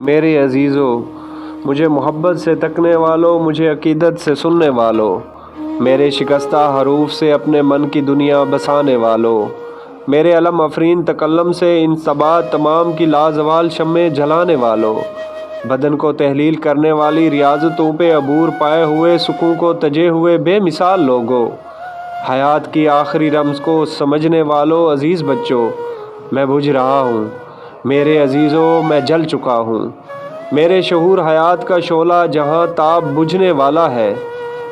میرے عزیزو، مجھے محبت سے تکنے والوں، مجھے عقیدت سے سننے والوں، میرے شکستہ حروف سے اپنے من کی دنیا بسانے والوں، میرے علم افرین تکلم سے ان صبات تمام کی لازوال شمع جلانے والوں، بدن کو تحلیل کرنے والی ریاضتوں پہ عبور پائے ہوئے سکوں کو تجے ہوئے بے مثال لوگوں، حیات کی آخری رمز کو سمجھنے والوں، عزیز بچوں، میں بجھ رہا ہوں، میرے عزیزو، میں جل چکا ہوں، میرے شعور حیات کا شعلہ جہاں تاب بجھنے والا ہے،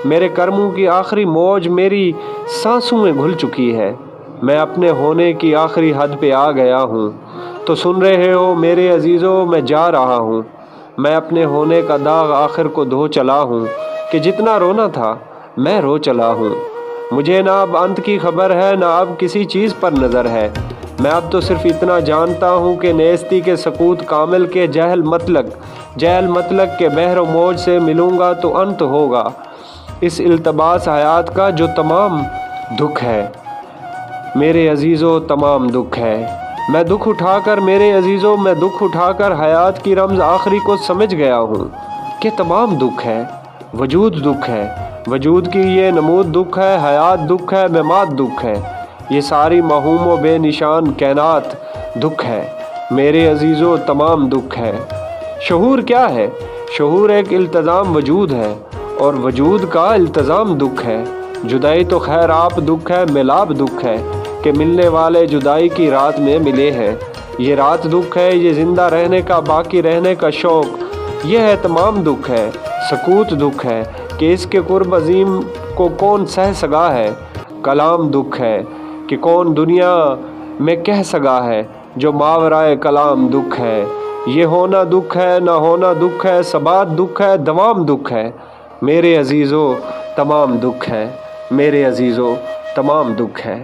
میرے کرموں کی آخری موج میری سانسوں میں گھل چکی ہے، میں اپنے ہونے کی آخری حد پہ آ گیا ہوں، تو سن رہے ہو میرے عزیزو، میں جا رہا ہوں، میں اپنے ہونے کا داغ آخر کو دھو چلا ہوں، کہ جتنا رونا تھا میں رو چلا ہوں، مجھے نہ اب انت کی خبر ہے، نہ اب کسی چیز پر نظر ہے، میں اب تو صرف اتنا جانتا ہوں کہ نیستی کے سکوت کامل کے جہل مطلق کے بحر و موج سے ملوں گا تو انت ہوگا اس التباس حیات کا جو تمام دکھ ہے، میرے عزیزو، تمام دکھ ہے، میں دکھ اٹھا کر، میرے عزیزو، میں دکھ اٹھا کر حیات کی رمز آخری کو سمجھ گیا ہوں کہ تمام دکھ ہے، وجود دکھ ہے، وجود کی یہ نمود دکھ ہے، حیات دکھ ہے، ممات دکھ ہے، یہ ساری موہوم و بے نشان کائنات دکھ ہے، میرے عزیزو، تمام دکھ ہے۔ شعور کیا ہے؟ شعور ایک التزام وجود ہے، اور وجود کا التزام دکھ ہے، جدائی تو خیر آپ دکھ ہے، ملاب دکھ ہے، کہ ملنے والے جدائی کی رات میں ملے ہیں، یہ رات دکھ ہے، یہ زندہ رہنے کا، باقی رہنے کا شوق، یہ ہے تمام دکھ ہے، سکوت دکھ ہے، کہ اس کے قرب عظیم کو کون سہ سگا ہے، کلام دکھ ہے، کہ کون دنیا میں کہہ سگا ہے، جو ماورائے کلام دکھ ہے، یہ ہونا دکھ ہے، نہ ہونا دکھ ہے، ثبات دکھ ہے، دوام دکھ ہے، میرے عزیزو، تمام دکھ ہے، میرے عزیزو، تمام دکھ ہے۔